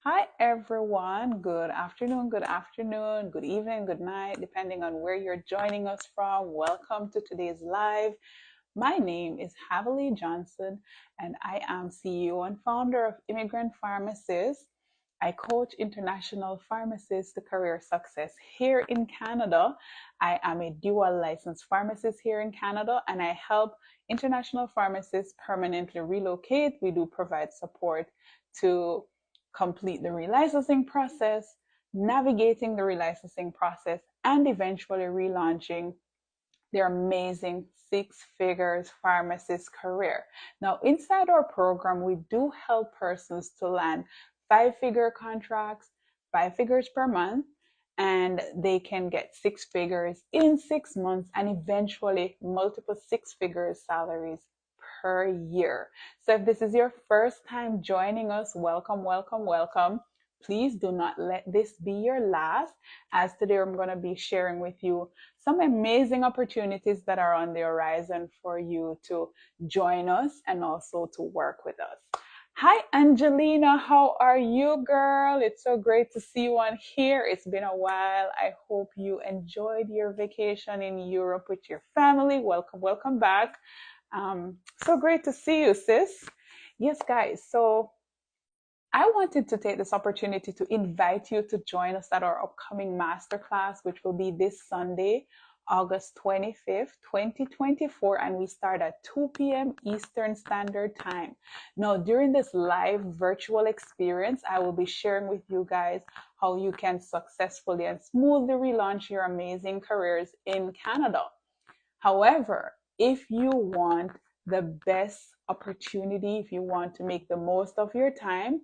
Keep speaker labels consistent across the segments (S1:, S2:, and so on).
S1: Hi everyone. Good afternoon, good evening, good night, depending on where you're joining us from. Welcome to today's live. My name is Havely Johnson, and I am CEO and founder of Immigrant Pharmacists. I coach international pharmacists to career success here in Canada. I am a dual licensed pharmacist here in Canada, and I help international pharmacists permanently relocate. We do provide support to complete the relicensing process, navigating the relicensing process, and eventually relaunching their amazing six figures pharmacist career. Now, inside our program, we do help persons to land five-figure contracts, 5 figures per month, and they can get six figures in 6 months and eventually multiple six figures salaries per year. So if this is your first time joining us, welcome, welcome, welcome. Please do not let this be your last, as today I'm going to be sharing with you some amazing opportunities that are on the horizon for you to join us and also to work with us. Hi, Angelina. How are you, girl? It's so great to see you on here. It's been a while. I hope you enjoyed your vacation in Europe with your family. Welcome, welcome back. So great to see you, sis. Yes, guys. So I wanted to take this opportunity to invite you to join us at our upcoming masterclass, which will be this Sunday, August 25th, 2024, and we start at 2 p.m. Eastern Standard Time. Now, during this live virtual experience, I will be sharing with you guys how you can successfully and smoothly relaunch your amazing careers in Canada. However, if you want the best opportunity, if you want to make the most of your time,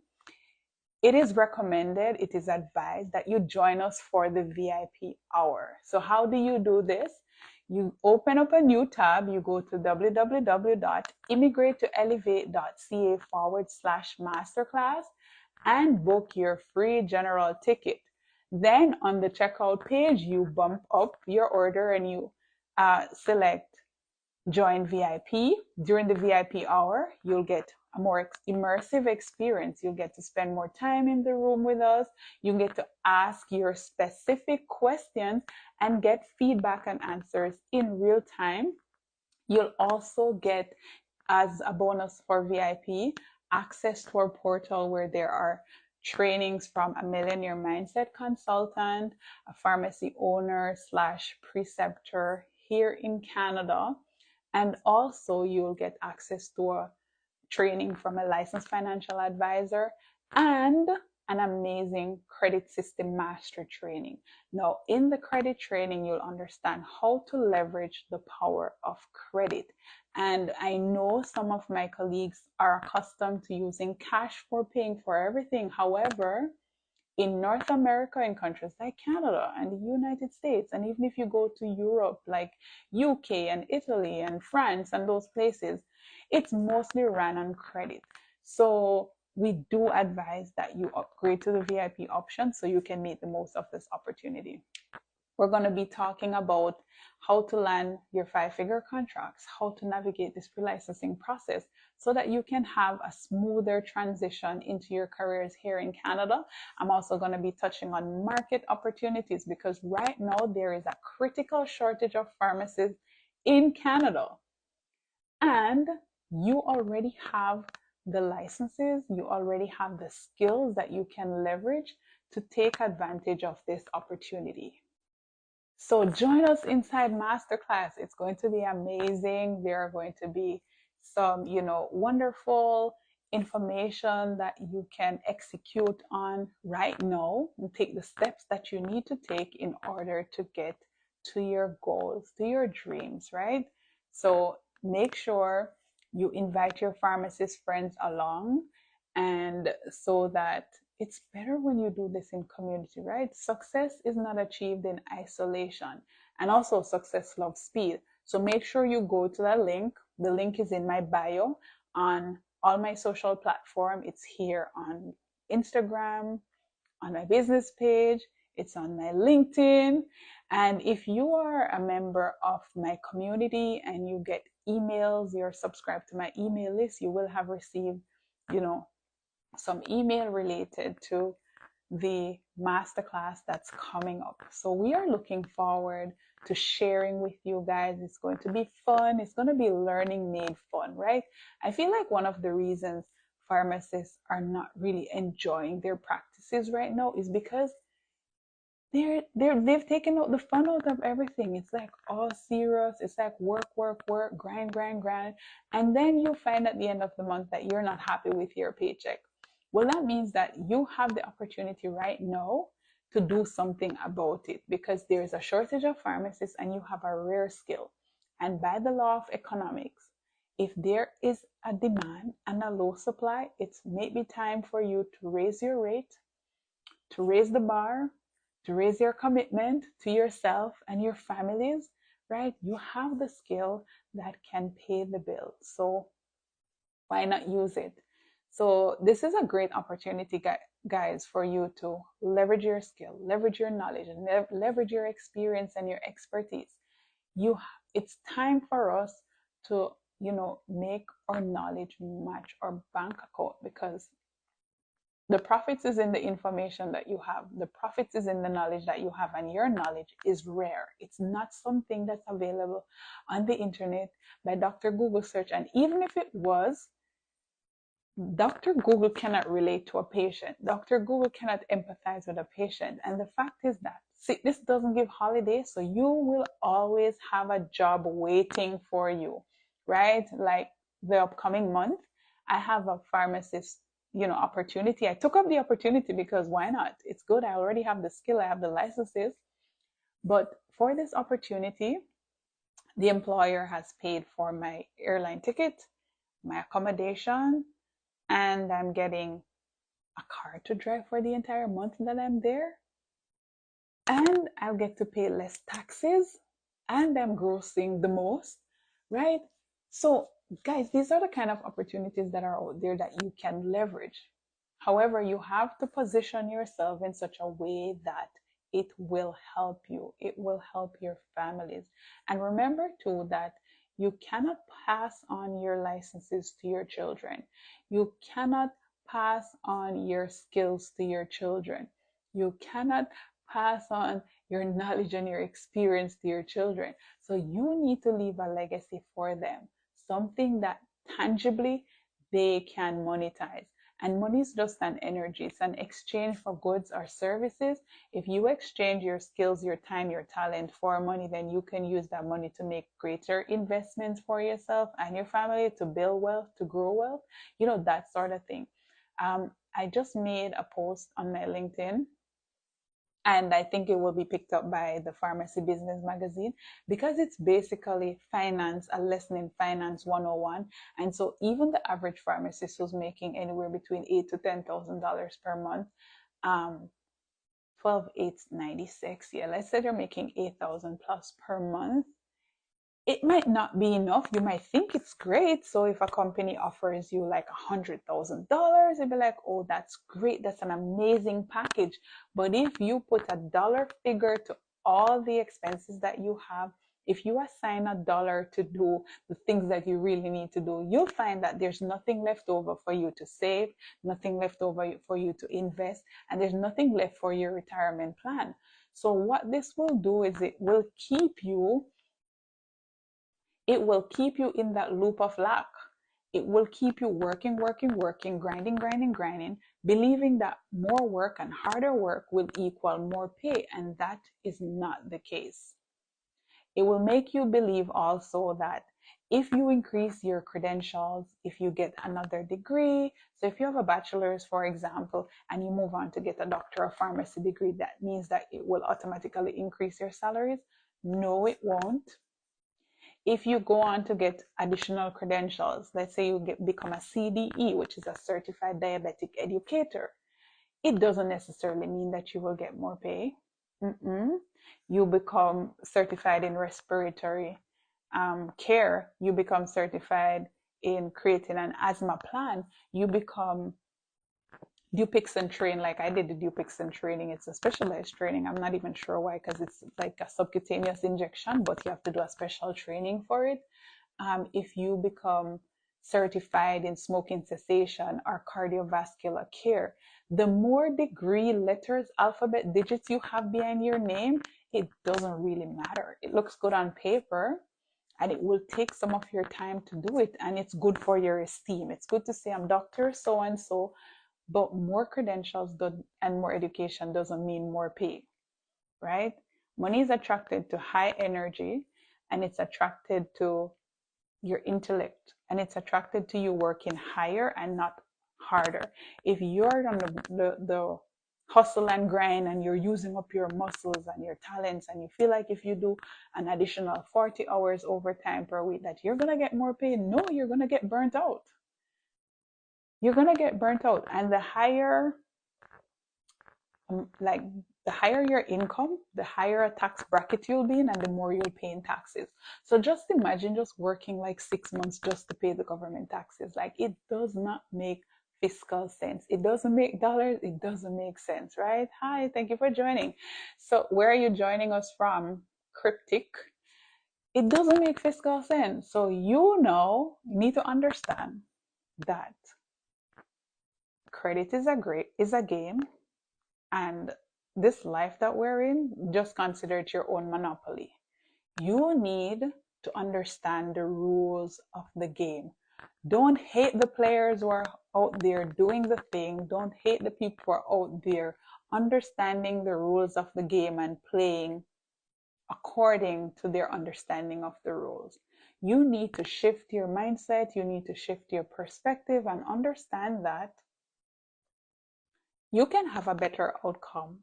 S1: it is recommended, it is advised that you join us for the VIP hour. So how do you do this? You open up a new tab, you go to www.immigrate2elevate.ca/masterclass and book your free general ticket. Then on the checkout page, you bump up your order and you select join VIP. During the VIP hour, you'll get a more immersive experience. You'll get to spend more time in the room with us. You get to ask your specific questions and get feedback and answers in real time. You'll also get, as a bonus for VIP, access to our portal where there are trainings from a millionaire mindset consultant, a pharmacy owner slash preceptor here in Canada, and also you'll get access to a training from a licensed financial advisor and an amazing credit system master training. Now, in the credit training, you'll understand how to leverage the power of credit. And I know some of my colleagues are accustomed to using cash for paying for everything. However, in North America, in countries like Canada and the United States, and even if you go to Europe, like UK and Italy and France and those places, it's mostly run on credit. So we do advise that you upgrade to the VIP option so you can make the most of this opportunity. We're going to be talking about how to land your 5 figure contracts, how to navigate this pre-licensing process so that you can have a smoother transition into your careers here in Canada. I'm also going to be touching on market opportunities because right now there is a critical shortage of pharmacists in Canada. And you already have the licenses, you already have the skills that you can leverage to take advantage of this opportunity. So join us inside Masterclass. It's going to be amazing. There are going to be some, wonderful information that you can execute on right now and take the steps that you need to take in order to get to your goals, to your dreams, right? So make sure you invite your pharmacist friends along, and so that it's better when you do this in community, right? Success is not achieved in isolation. And also, success loves speed. So make sure you go to that link. The link is in my bio on all my social platform. It's here on Instagram, on my business page, it's on my LinkedIn. And if you are a member of my community and you get emails, you're subscribed to my email list, you will have received, you know, some email related to the masterclass that's coming up. So we are looking forward to sharing with you guys. It's going to be fun. It's going to be learning made fun, right? I feel like one of the reasons pharmacists are not really enjoying their practices right now is because they've taken out the fun out of everything. It's like all serious. It's like work, work, work, grind, grind, grind. And then you find at the end of the month that you're not happy with your paycheck. Well, that means that you have the opportunity right now to do something about it because there's a shortage of pharmacists and you have a rare skill. And by the law of economics, if there is a demand and a low supply, it's maybe time for you to raise your rate, to raise the bar, to raise your commitment to yourself and your families, right? You have the skill that can pay the bill. So why not use it? So this is a great opportunity, guys, for you to leverage your skill, leverage your knowledge, and leverage your experience and your expertise. It's time for us to, make our knowledge match our bank account because the profits is in the information that you have. The profits is in the knowledge that you have, and your knowledge is rare. It's not something that's available on the internet by Dr. Google search. And even if it was, Dr. Google cannot relate to a patient. Dr. Google cannot empathize with a patient. And the fact is that, see, this doesn't give holidays, so you will always have a job waiting for you, right? Like the upcoming month, I have a pharmacist, opportunity. I took up the opportunity because why not? It's good. I already have the skill, I have the licenses. But for this opportunity, the employer has paid for my airline ticket, my accommodation, and I'm getting a car to drive for the entire month that I'm there. And I'll get to pay less taxes, and I'm grossing the most, right? So, guys, these are the kind of opportunities that are out there that you can leverage. However, you have to position yourself in such a way that it will help you, it will help your families. And remember, too, that you cannot pass on your licenses to your children. You cannot pass on your skills to your children. You cannot pass on your knowledge and your experience to your children. So you need to leave a legacy for them, something that tangibly they can monetize. And money is just an energy, it's an exchange for goods or services. If you exchange your skills, your time, your talent for money, then you can use that money to make greater investments for yourself and your family, to build wealth, to grow wealth, that sort of thing. I just made a post on my LinkedIn, and I think it will be picked up by the Pharmacy Business Magazine because it's basically finance, a lesson in finance 101. And so even the average pharmacist who's making anywhere between $8,000 to $10,000 per month, 12,896, yeah, let's say they're making 8,000 plus per month. It might not be enough. You might think it's great. So if a company offers you like $100,000, you'd be like, oh, that's great. That's an amazing package. But if you put a dollar figure to all the expenses that you have, if you assign a dollar to do the things that you really need to do, you'll find that there's nothing left over for you to save, nothing left over for you to invest, and there's nothing left for your retirement plan. So what this will do is it will keep you in that loop of lack. It will keep you working, working, working, grinding, grinding, grinding, believing that more work and harder work will equal more pay. And that is not the case. It will make you believe also that if you increase your credentials, if you get another degree, so if you have a bachelor's, for example, and you move on to get a doctor of pharmacy degree, that means that it will automatically increase your salaries. No, it won't. If you go on to get additional credentials, let's say you become a CDE, which is a certified diabetic educator, it doesn't necessarily mean that you will get more pay. You become certified in respiratory care, you become certified in creating an asthma plan, you become Dupixent train, like I did the Dupixent training. It's a specialized training. I'm not even sure why, because it's like a subcutaneous injection, but you have to do a special training for it. If you become certified in smoking cessation or cardiovascular care. The more degree, letters, alphabet, digits you have behind your name, it doesn't really matter. It looks good on paper, and it will take some of your time to do it, and it's good for your esteem. It's good to say I'm Dr. So and so, but more credentials and more education doesn't mean more pay, right? Money is attracted to high energy, and it's attracted to your intellect, and it's attracted to you working higher and not harder. If you're on the hustle and grind and you're using up your muscles and your talents, and you feel like if you do an additional 40 hours overtime per week that you're going to get more pay, no, you're going to get burnt out. You're going to get burnt out. And the higher like the higher your income, the higher a tax bracket you'll be in, and the more you'll pay in taxes. So just imagine just working like 6 months just to pay the government taxes. Like, it does not make fiscal sense. It doesn't make dollars. It doesn't make sense, right? Hi, thank you for joining. So where are you joining us from? Cryptic. It doesn't make fiscal sense. So you need to understand that credit is a game. And this life that we're in, just consider it your own monopoly. You need to understand the rules of the game. Don't hate the players who are out there doing the thing. Don't hate the people who are out there understanding the rules of the game and playing according to their understanding of the rules. You need to shift your mindset. You need to shift your perspective and understand that you can have a better outcome.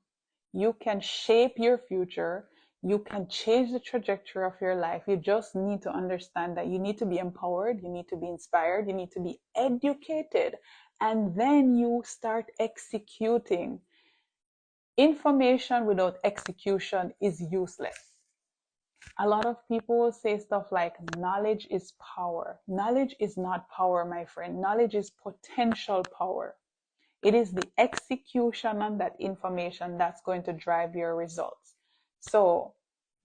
S1: You can shape your future. You can change the trajectory of your life. You just need to understand that you need to be empowered. You need to be inspired. You need to be educated. And then you start executing. Information without execution is useless. A lot of people say stuff like knowledge is power. Knowledge is not power, my friend. Knowledge is potential power. It is the execution on that information that's going to drive your results. So,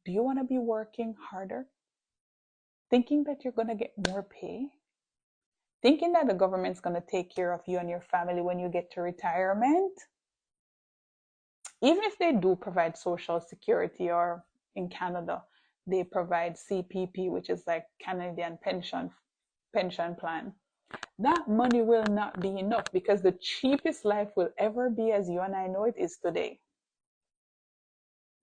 S1: do you want to be working harder? Thinking that you're going to get more pay? Thinking that the government's going to take care of you and your family when you get to retirement? Even if they do provide social security, or in Canada, they provide CPP, which is like Canadian pension plan. That money will not be enough, because the cheapest life will ever be, as you and I know it, is today.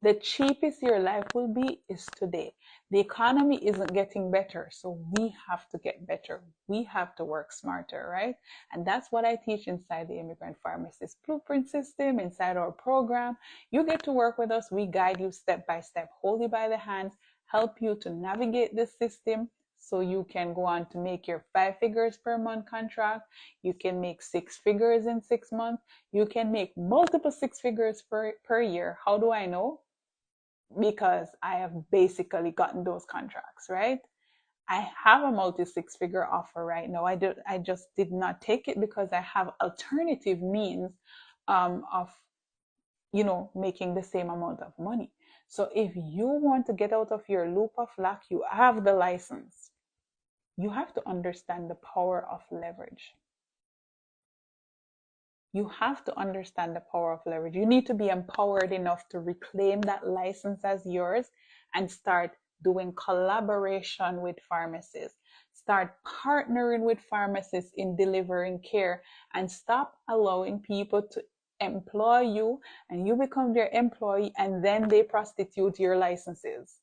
S1: The cheapest your life will be is today. The economy isn't getting better, so we have to get better. We have to work smarter, right? And that's what I teach inside the Immigrant Pharmacist Blueprint System, inside our program. You get to work with us. We guide you step by step, hold you by the hands, help you to navigate this system, so you can go on to make your 5 figures per month contract. You can make 6 figures in 6 months. You can make multiple 6 figures per year. How do I know? Because I have basically gotten those contracts, right? I have a multi 6-figure offer right now. I just did not take it because I have alternative means of making the same amount of money. So if you want to get out of your loop of lack, you have the license. You have to understand the power of leverage. You have to understand the power of leverage. You need to be empowered enough to reclaim that license as yours and start doing collaboration with pharmacists. Start partnering with pharmacists in delivering care, and stop allowing people to employ you and you become their employee and then they prostitute your licenses.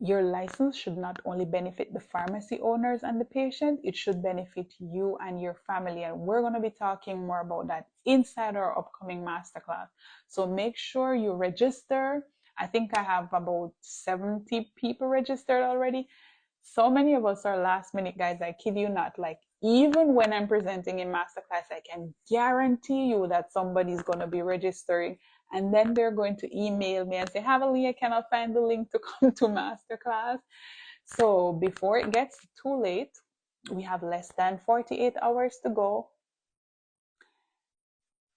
S1: Your license should not only benefit the pharmacy owners and the patient, it should benefit you and your family. And we're going to be talking more about that inside our upcoming masterclass. So make sure you register. I think I have about 70 people registered already. So many of us are last minute, guys. I kid you not. Like, even when I'm presenting in masterclass, I can guarantee you that somebody's going to be registering, and then they're going to email me and say, Heavenly, I cannot find the link to come to masterclass. So before it gets too late, we have less than 48 hours to go.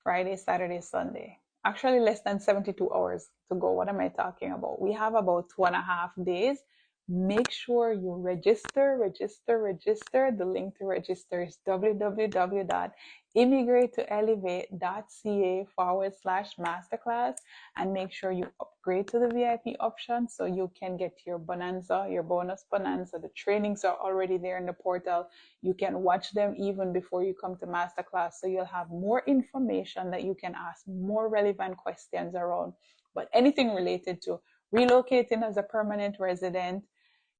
S1: Friday, Saturday, Sunday. Actually, less than 72 hours to go. What am I talking about? We have about 2.5 days. make sure you register. The link to register is www.immigrate2elevate.ca/masterclass, and make sure you upgrade to the VIP option so you can get your bonanza, your bonus bonanza. The trainings are already there in the portal. You can watch them even before you come to masterclass, so you'll have more information that you can ask more relevant questions around. But anything related to relocating as a permanent resident,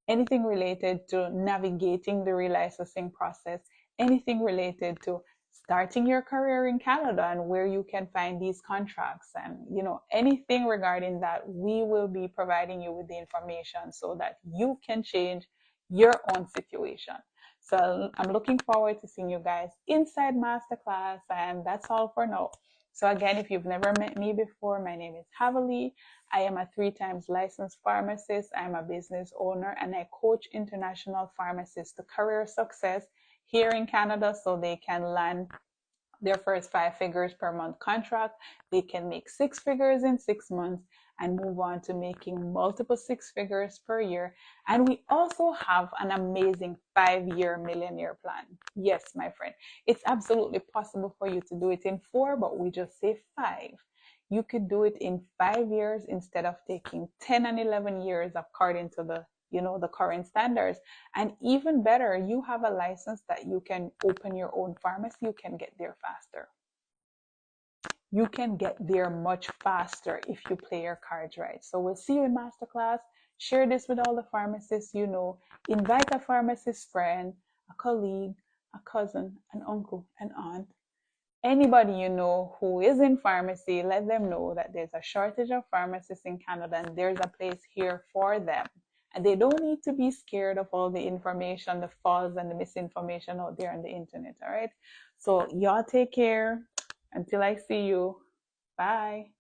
S1: anything related to navigating the relicensing process, anything related to starting your career in Canada and where you can find these contracts, and anything regarding that, we will be providing you with the information so that you can change your own situation. So I'm looking forward to seeing you guys inside Masterclass, and that's all for now. So again, if you've never met me before, my name is Havali. I am a 3 times licensed pharmacist. I'm a business owner, and I coach international pharmacists to career success here in Canada so they can land their first 5 figures per month contract. They can make 6 figures in 6 months and move on to making multiple 6 figures per year. And we also have an amazing 5-year millionaire plan. Yes, my friend, it's absolutely possible for you to do it in 4, but we just say 5. You could do it in 5 years instead of taking 10 and 11 years according to the current standards. And even better, you have a license that you can open your own pharmacy. You can get there faster. You can get there much faster if you play your cards right. So we'll see you in Masterclass. Share this with all the pharmacists you know. Invite a pharmacist friend, a colleague, a cousin, an uncle, an aunt, anybody you know who is in pharmacy. Let them know that there's a shortage of pharmacists in Canada and there's a place here for them. And they don't need to be scared of all the information, the false and the misinformation out there on the internet. All right. So y'all take care. Until I see you. Bye.